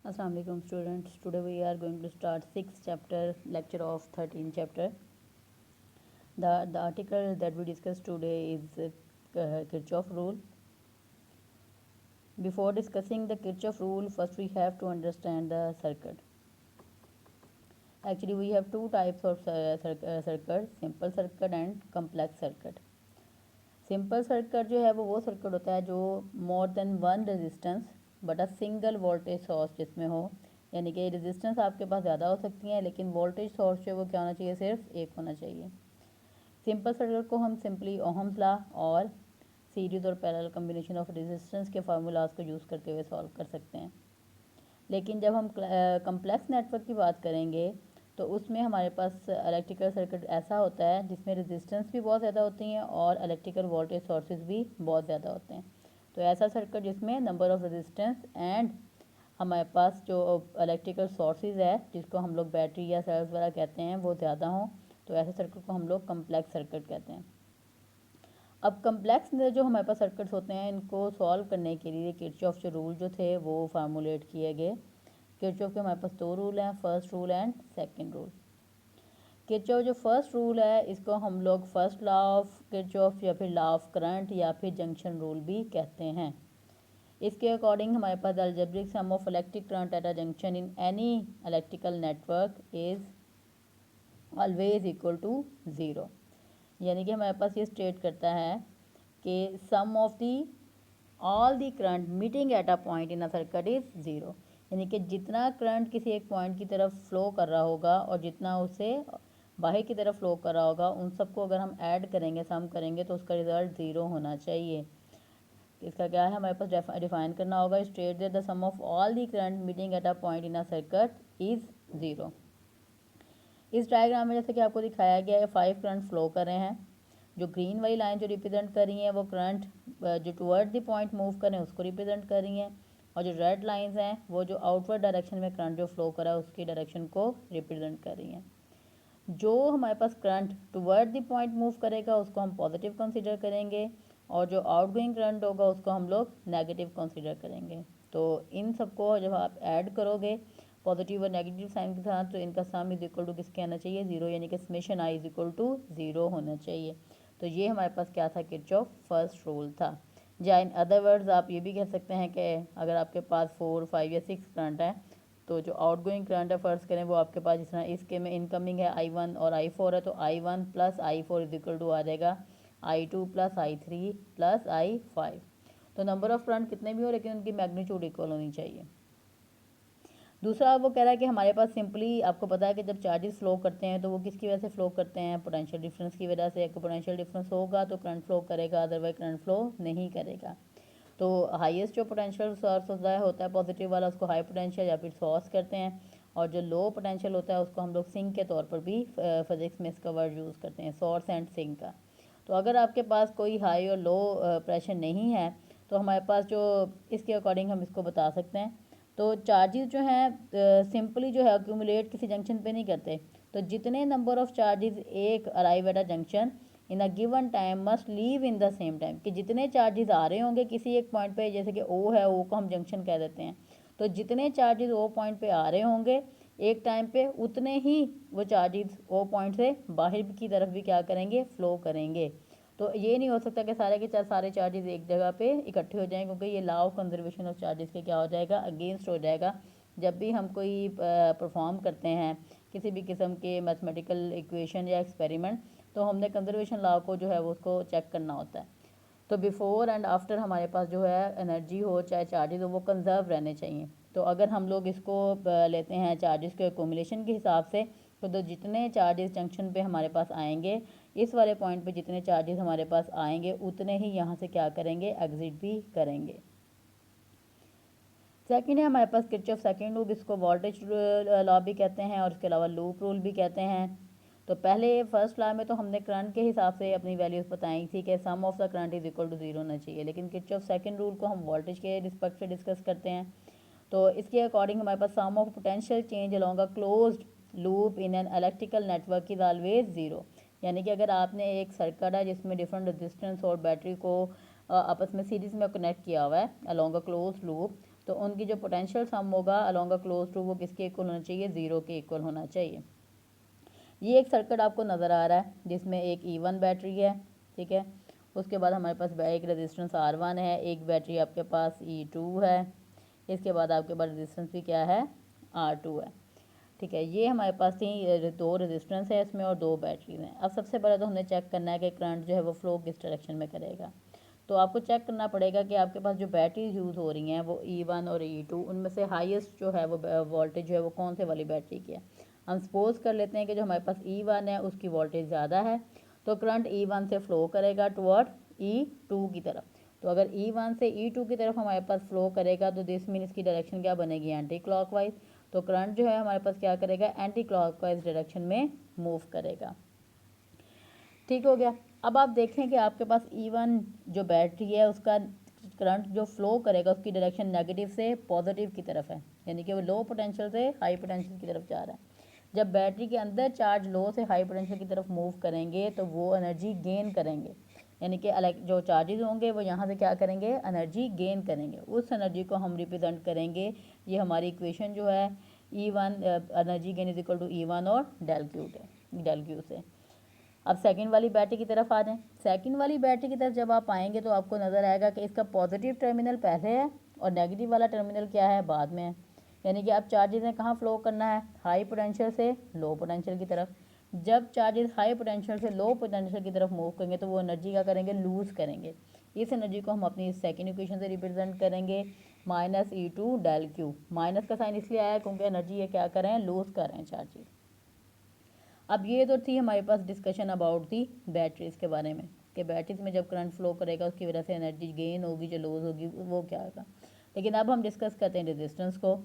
Assalamu alaikum students. Today we are going to start 6th chapter lecture of 13th chapter. The article that we discuss today is Kirchhoff rule. Before discussing the Kirchhoff rule, first we have to understand the circuit. Actually we have two types of circuit, simple circuit and complex circuit. Simple circuit जो है वो circuit होता है जो more than one resistance but a single voltage source जिसमें हो, यानी कि रेजिस्टेंस आपके पास ज़्यादा हो सकती हैं लेकिन वोल्टेज सोर्स जो है वो क्या होना चाहिए, सिर्फ एक होना चाहिए। सिंपल सर्किट को हम सिंपली ओहम्स लॉ और सीरीज और पैरेलल कम्बिनेशन ऑफ रेजिस्टेंस के फार्मूलाज को यूज़ करते हुए सॉल्व कर सकते हैं। लेकिन जब हम कम्प्लेक्स नेटवर्क की बात करेंगे तो उसमें हमारे पास इलेक्ट्रिकल सर्किट ऐसा होता है जिसमें रेजिस्टेंस भी बहुत ज़्यादा होती हैं और इलेक्ट्रिकल वोल्टेज सोर्सेज भी बहुत ज़्यादा होते हैं। तो ऐसा सर्किट जिसमें नंबर ऑफ़ रेजिस्टेंस एंड हमारे पास जो इलेक्ट्रिकल सोर्सेज है जिसको हम लोग बैटरी या सेल्स वगैरह कहते हैं वो ज़्यादा हों, तो ऐसे सर्किट को हम लोग कम्प्लेक्स सर्किट कहते हैं। अब कम्प्लेक्स जो हमारे पास सर्किट्स होते हैं इनको सॉल्व करने के लिए किरचॉफ जो रूल जो थे वो फार्मूलेट किए गए। किरचॉफ के हमारे पास दो रूल हैं, first rule and second rule. Kirchhoff जो फर्स्ट रूल है इसको हम लोग फर्स्ट लॉ ऑफ किरचॉफ या फिर लॉ ऑफ करंट या फिर जंक्शन रूल भी कहते हैं। इसके अकॉर्डिंग हमारे पास algebraic sum of electric current at a junction in any electrical network is always equal to zero. यानी कि हमारे पास ये स्टेट करता है कि sum of the all the current meeting at a point in a circuit is zero. यानी कि जितना करंट किसी एक पॉइंट की तरफ फ्लो कर रहा होगा और जितना उसे बाहर की तरफ फ्लो कर रहा होगा उन सबको अगर हम ऐड करेंगे, सम करेंगे तो उसका रिजल्ट ज़ीरो होना चाहिए। इसका क्या है, हमारे पास डिफाइन करना होगा, state that the sum of all the current meeting at a point in a circuit is zero. इस डायग्राम में जैसे कि आपको दिखाया गया है 5 करंट फ्लो कर रहे हैं। जो ग्रीन वाली लाइन जो रिप्रेजेंट कर रही हैं वो करंट जो टुवर्ड द पॉइंट मूव कर रहे हैं उसको रिप्रेजेंट कर रही हैं, और जो रेड लाइंस हैं वो जो आउटवर्ड डायरेक्शन में करंट जो फ्लो कर रहा है उसकी डायरेक्शन को रिप्रेजेंट कर रही हैं। जो हमारे पास current toward the point move करेगा उसको हम पॉजिटिव कंसीडर करेंगे और जो आउटगोइंग करंट होगा उसको हम लोग नेगेटिव कंसीडर करेंगे। तो इन सबको जब आप ऐड करोगे पॉजिटिव और नेगेटिव साइन के साथ तो इनका सम इज इक्वल टू किसके आना चाहिए, ज़ीरो, यानी कि summation I is equal to zero होना चाहिए। तो ये हमारे पास क्या था, किरचॉफ फर्स्ट रूल था। या इन अदर वर्ड्स आप ये भी कह सकते हैं कि अगर आपके पास 4, 5 या 6 करंट है तो जो आउटगोइंग करंट है फर्स्ट करें वो आपके पास जिस तरह इसके में इनकमिंग है I1 और I4 है तो I1 plus I4 is equal to आ जाएगा I2 plus I3 plus I5। तो नंबर ऑफ करंट कितने भी हो लेकिन उनकी मैग्नीट्यूड इक्वल होनी चाहिए। दूसरा वो कह रहा है कि हमारे पास सिंपली आपको पता है कि जब चार्जेस फ्लो करते हैं तो वो किसकी वजह से फ्लो करते हैं, पोटेंशियल डिफरेंस की वजह से। पोटेंशियल डिफरेंस होगा तो करंट फ्लो करेगा, अदरवाइज करंट फ्लो नहीं करेगा। तो हाईएस्ट जो पोटेंशियल सोर्स होता है पॉजिटिव वाला उसको हाई पोटेंशियल या फिर सोर्स करते हैं, और जो लो पोटेंशियल होता है उसको हम लोग सिंक के तौर पर भी फिजिक्स में इसका वर्ड यूज़ करते हैं, सोर्स एंड सिंक का। तो अगर आपके पास कोई हाई और लो प्रेशर नहीं है तो हमारे पास जो इसके अकॉर्डिंग हम इसको बता सकते हैं। तो चार्जेस जो हैं सिंपली जो है एक्यूमुलेट किसी जंक्शन पे नहीं करते। तो जितने नंबर ऑफ चार्जेस एक arrive at a junction in a given time must leave in the same time, कि जितने चार्जेस आ रहे होंगे किसी एक पॉइंट पे, जैसे कि ओ है, ओ को हम जंक्शन कह देते हैं, तो जितने चार्जेस ओ पॉइंट पे आ रहे होंगे एक टाइम पे उतने ही वो चार्जेस ओ पॉइंट से बाहर की तरफ भी क्या करेंगे, फ्लो करेंगे। तो ये नहीं हो सकता कि सारे के सारे चार्जेस एक जगह पे इकट्ठे हो जाएं, क्योंकि ये law of conservation of charges के क्या हो जाएगा, अगेंस्ट हो जाएगा। जब भी हम कोई परफॉर्म करते हैं किसी भी किस्म के मैथमेटिकल इक्वेशन या एक्सपेरिमेंट तो हमने कंजर्वेशन लॉ को जो है वो उसको चेक करना होता है। तो बिफोर एंड आफ्टर हमारे पास जो है एनर्जी हो चाहे चार्जेस हो वो कंजर्व रहने चाहिए। तो अगर हम लोग इसको लेते हैं चार्जेस के एकोमुलेशन के हिसाब से तो जितने चार्जेस जंक्शन पे हमारे पास आएंगे इस वाले पॉइंट पे जितने चार्जेस हमारे पास आएंगे उतने ही यहाँ से क्या करेंगे, एग्जिट भी करेंगे। सेकंड है हमारे पास किरचॉफ सेकंड लूप, इसको वोल्टेज लॉ भी कहते हैं और इसके अलावा लूप रूल भी कहते हैं। तो पहले फर्स्ट लॉ में तो हमने करंट के हिसाब से अपनी वैल्यूज बताई थी कि sum of the current is equal to zero होना चाहिए, लेकिन किरचॉफ सेकंड रूल को हम वोल्टेज के रिस्पेक्ट से डिस्कस करते हैं। तो इसके अकॉर्डिंग हमारे पास sum of potential change along a closed loop in an electrical network is always zero. यानी कि अगर आपने एक सर्किट है जिसमें डिफरेंट रेजिस्टेंस और बैटरी को आपस में सीरीज में कनेक्ट किया हुआ है अलोंग अ क्लोज लूप, तो उनकी जो पोटेंशियल सम होगा अलोंग अ क्लोज टू वो किसके इक्वल होना चाहिए, 0 के इक्वल होना चाहिए। ये एक सर्किट आपको नज़र आ रहा है जिसमें एक E1 बैटरी है, ठीक है। उसके बाद हमारे पास एक रेजिस्टेंस R1 है, एक बैटरी आपके पास E2 है, इसके बाद आपके पास रेजिस्टेंस भी क्या है, R2 है, ठीक है। ये हमारे पास दो रेजिस्टेंस है इसमें और दो बैटरीज हैं। अब सबसे पहले तो हमने चेक करना है कि करंट जो है वो फ्लो किस डायरेक्शन में करेगा। तो आपको चेक करना पड़ेगा कि आपके पास जो बैटरीज यूज़ हो रही हैं वो E1 और E2, उनमें से हाईएस्ट जो है वो वोल्टेज जो है वो कौन से वाली बैटरी की है। हम सपोज कर लेते हैं कि जो हमारे पास E1 है उसकी वोल्टेज ज़्यादा है, तो करंट E1 से फ्लो करेगा टुवर्ड E2 की तरफ। तो अगर E1 से E2 की तरफ हमारे पास फ्लो करेगा तो दिस मीन इसकी डायरेक्शन क्या बनेगी, एंटी क्लॉकवाइज। तो करंट जो है हमारे पास क्या करेगा, एंटी क्लॉकवाइज डायरेक्शन में मूव करेगा, ठीक हो गया। अब आप देखें कि आपके पास E1 जो बैटरी है उसका करंट जो फ्लो करेगा उसकी डायरेक्शन नेगेटिव से पॉजिटिव की तरफ है, यानी कि वो लो पोटेंशियल से हाई पोटेंशियल की तरफ जा रहा है। जब बैटरी के अंदर चार्ज लो से हाई पोटेंशियल की तरफ मूव करेंगे तो वो एनर्जी गेन करेंगे, यानी कि जो चार्जेस होंगे वो यहाँ से क्या करेंगे, एनर्जी गेन करेंगे। उस एनर्जी को हम रिप्रेजेंट करेंगे, ये हमारी इक्वेशन जो है E1 energy gain is equal to E1 और डेल क्यू से। अब सेकंड वाली बैटरी की तरफ आ जाएं। सेकंड वाली बैटरी की तरफ जब आप आएंगे तो आपको नज़र आएगा कि इसका पॉजिटिव टर्मिनल पहले है और नेगेटिव वाला टर्मिनल क्या है, बाद में है। यानी कि अब चार्जेस ने कहाँ फ्लो करना है, हाई पोटेंशियल से लो पोटेंशियल की तरफ। जब चार्जेस हाई पोटेंशियल से लो पोटेंशियल की तरफ मूव करेंगे तो वो एनर्जी क्या करेंगे, लूज़ करेंगे। इस एनर्जी को हम अपनी सेकेंड इक्वेशन से रिप्रेजेंट करेंगे -E2 डेल क्यू। माइनस का साइन इसलिए आया क्योंकि एनर्जी ये क्या कर रहे हैं, लूज़ कर रहे हैं चार्जेस। अब ये तो थी हमारे पास डिस्कशन अबाउट दी बैटरीज के बारे में कि बैटरीज में जब करंट फ्लो करेगा उसकी वजह से एनर्जी गेन होगी, जो लूज होगी वो क्या होगा। लेकिन अब हम डिस्कस करते हैं रेजिस्टेंस को।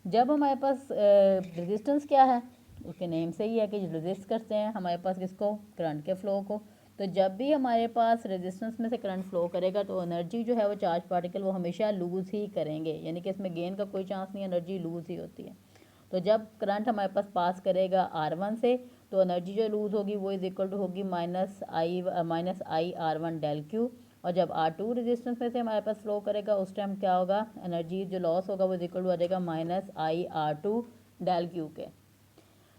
जब हमारे पास रेजिस्टेंस क्या है, उसके नेम से ही है कि रेजिस्ट करते हैं हमारे पास किसको, करंट के फ्लो को। तो जब भी हमारे पास रेजिस्टेंस में से करंट फ्लो करेगा तो एनर्जी जो है वो चार्ज पार्टिकल वो हमेशा लूज़ ही करेंगे, यानी कि इसमें गेन का कोई चांस नहीं, एनर्जी लूज़ ही होती है। तो जब करंट हमारे पास पास करेगा R1 से तो एनर्जी जो लूज़ होगी वो इज इक्वल टू होगी -I R1 डेल क्यू। और जब R2 रेजिस्टेंस में से हमारे पास फ्लो करेगा उस टाइम क्या होगा, एनर्जी जो लॉस होगा वो इज इक्वल टू आ जाएगा -IR2 डेल क्यू के।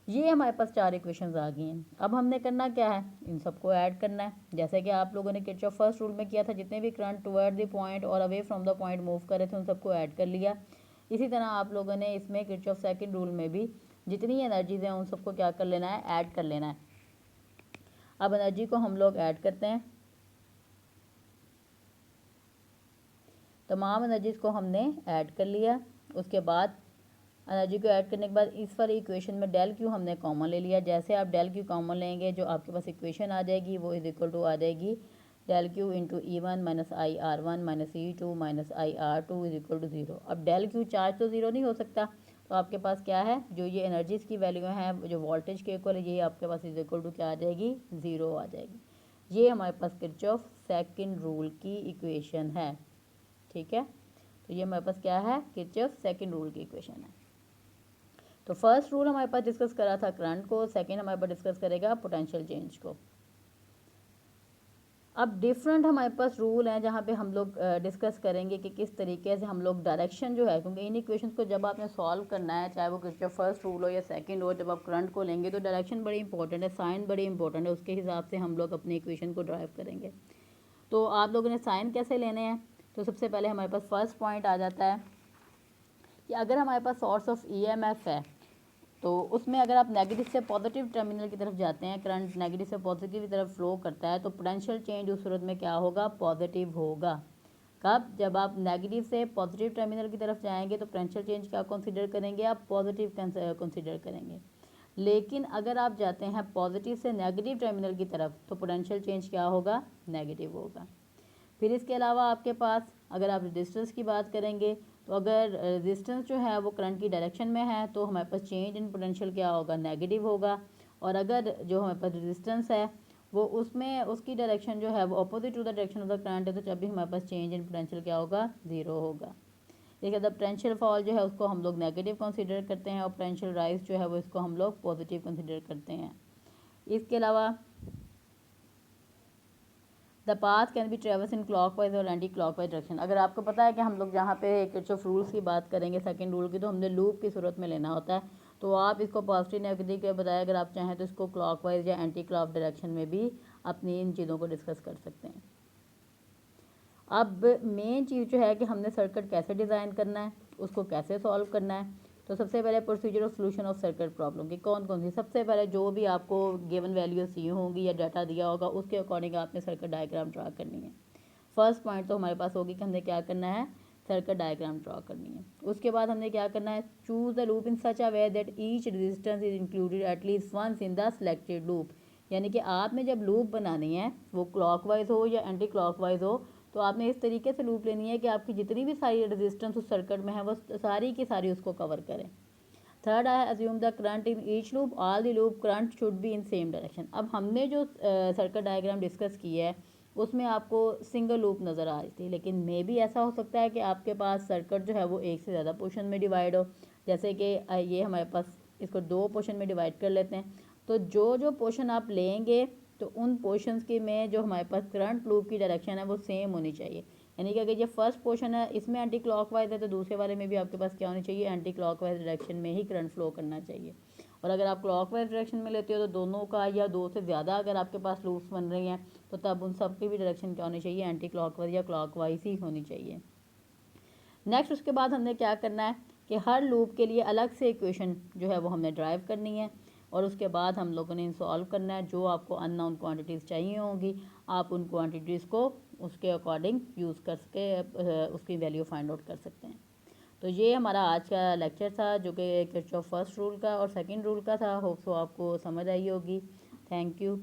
ये हमारे पास चार इक्वेशंस आ गई हैं। अब हमने करना क्या है, इन सबको ऐड करना है, जैसे कि आप लोगों ने किरचॉफ फर्स्ट रूल में किया था। जितने भी करंट टुवर्ड द पॉइंट और away from the point move कर रहे थे उन सबको ऐड कर लिया। इसी तरह आप लोगों ने इसमें किरचॉफ सेकंड रूल में भी जितनी एनर्जीज हैं उन सबको क्या कर लेना है, ऐड कर लेना है। अब एनर्जी को हम लोग ऐड करते हैं, तमाम एनर्जीज को हमने ऐड कर लिया। उसके बाद एनर्जी को ऐड करने के बाद इस वाली इक्वेशन में डेल क्यू हमने कॉमन ले लिया। जैसे आप डेल क्यू कॉमन लेंगे जो आपके पास इक्वेशन आ जाएगी वो इज इक्वल टू आ जाएगी del Q into E1 -IR1 -E2 -IR2 is equal to 0। अब डेल क्यू चार्ज तो 0 नहीं हो सकता, तो आपके पास क्या है, जो ये एनर्जीज़ की वैल्यू है जो वोल्टेज के इक्वल है ये आपके पास इज इक्वल टू क्या आ जाएगी, 0 आ जाएगी। ये हमारे पास किरचॉफ सेकंड रूल की इक्वेशन है, ठीक है। तो ये हमारे पास क्या है, किरचॉफ सेकंड रूल की इक्वेशन है। तो फर्स्ट रूल हमारे पास डिस्कस करा था करंट को, सेकंड हमारे पास डिस्कस करेगा पोटेंशियल चेंज को। अब डिफरेंट हमारे पास रूल हैं जहाँ पे हम लोग डिस्कस करेंगे कि किस तरीके से हम लोग डायरेक्शन जो है, क्योंकि इन इक्वेशंस को जब आपने सॉल्व करना है चाहे वो किरचॉफ फर्स्ट रूल हो या सेकंड हो, जब आप करंट को लेंगे तो डायरेक्शन बड़ी इंपॉर्टेंट है, साइन बड़ी इंपॉर्टेंट है, उसके हिसाब से हम लोग अपनी इक्वेशन को ड्राइव करेंगे। तो आप लोगों ने साइन कैसे लेने हैं, तो सबसे पहले हमारे पास फर्स्ट पॉइंट आ जाता है कि अगर हमारे पास सोर्स ऑफ EMF है तो उसमें अगर आप नेगेटिव से पॉजिटिव टर्मिनल की तरफ जाते हैं, करंट नेगेटिव से पॉजिटिव की तरफ फ्लो करता है तो पोटेंशियल चेंज उस सूरत में क्या होगा, पॉजिटिव होगा। कब, जब आप नेगेटिव से पॉजिटिव टर्मिनल की तरफ जाएंगे तो पोटेंशियल चेंज क्या कंसीडर करेंगे, आप पॉजिटिव कंसीडर करेंगे। लेकिन अगर आप जाते हैं पॉजिटिव से नेगेटिव टर्मिनल की तरफ तो पोटेंशियल चेंज क्या होगा, नेगेटिव होगा। फिर इसके अलावा आपके पास अगर आप रेजिस्टेंस की बात करेंगे तो अगर रेजिस्टेंस जो है वो करंट की डायरेक्शन में है तो हमारे पास चेंज इन पोटेंशियल क्या होगा, नेगेटिव होगा। और अगर जो हमारे पास रेजिस्टेंस है वो उसमें उसकी डायरेक्शन जो है वो opposite to the direction of the current है तो जब भी हमारे पास चेंज इन पोटेंशियल क्या होगा, 0 होगा। देखिए द पोटेंशियल फॉल जो है उसको हम लोग नेगेटिव कंसीडर करते हैं और पोटेंशियल राइज जो है वो इसको हम लोग पॉजिटिव कंसीडर करते हैं। इसके अलावा the path can be travels in clockwise और एंटी क्लॉकवाइज डायरेक्शन। अगर आपको पता है कि हम लोग जहाँ पे किरचॉफ रूल्स की बात करेंगे सेकंड रूल की, तो हमने लूप की सूरत में लेना होता है, तो आप इसको पॉजिटिव नेगेटिव के बजाय अगर आप चाहें तो इसको क्लॉकवाइज या एंटी क्लॉक डायरेक्शन में भी अपनी इन चीज़ों को डिस्कस कर सकते हैं। अब मेन चीज़ जो है कि हमने सर्किट कैसे डिज़ाइन करना है, उसको कैसे सॉल्व करना है। तो सबसे पहले procedure of solution of circuit problem की कौन कौन सी, सबसे पहले जो भी आपको गिवन वैल्यूज दी होंगी या डाटा दिया होगा उसके अकॉर्डिंग आपने सर्किट डायग्राम ड्रा करनी है। फर्स्ट पॉइंट तो हमारे पास होगी कि हमने क्या करना है, सर्किट डायग्राम ड्रा करनी है। उसके बाद हमने क्या करना है, choose the loop in such a way that each resistance is included at least once in the selected loop. यानी कि आपने जब लूप बनानी है वो क्लॉकवाइज हो या एंटी क्लॉकवाइज हो, तो आपने इस तरीके से लूप लेनी है कि आपकी जितनी भी सारी रेजिस्टेंस उस सर्किट में है वो सारी की सारी उसको कवर करें। थर्ड है assume the current in each loop all the loop current should be in same direction. अब हमने जो सर्किट डायग्राम डिस्कस की है उसमें आपको सिंगल लूप नज़र आ रही थी, लेकिन मे भी ऐसा हो सकता है कि आपके पास सर्किट जो है वो एक से ज़्यादा पोर्शन में डिवाइड हो। जैसे कि ये हमारे पास इसको दो पोर्शन में डिवाइड कर लेते हैं, तो जो जो पोर्शन आप लेंगे तो उन पोर्शंस के में जो हमारे पास करंट लूप की डायरेक्शन है वो सेम होनी चाहिए। यानी कि अगर ये फर्स्ट पोर्शन है इसमें एंटी क्लॉकवाइज है तो दूसरे वाले में भी आपके पास क्या होनी चाहिए, एंटी क्लॉकवाइज डायरेक्शन में ही करंट फ्लो करना चाहिए। और अगर आप क्लॉकवाइज डायरेक्शन में लेते हो तो दोनों का या दो से ज़्यादा अगर आपके पास लूप्स बन रही हैं तो तब उन सब की भी डायरेक्शन क्या होनी चाहिए, एंटी क्लॉकवाइज या क्लॉकवाइज ही होनी चाहिए। नेक्स्ट उसके बाद हमने क्या करना है कि हर लूप के लिए अलग से इक्वेशन जो है वो हमने ड्राइव करनी है, और उसके बाद हम लोगों ने सॉल्व करना है। जो आपको अननोन क्वांटिटीज़ चाहिए होंगी आप उन क्वांटिटीज़ को उसके अकॉर्डिंग यूज़ कर सके उसकी वैल्यू फाइंड आउट कर सकते हैं। तो ये हमारा आज का लेक्चर था जो कि किरचॉफ फर्स्ट रूल का और सेकंड रूल का था। होप सो आपको समझ आई होगी। Thank you.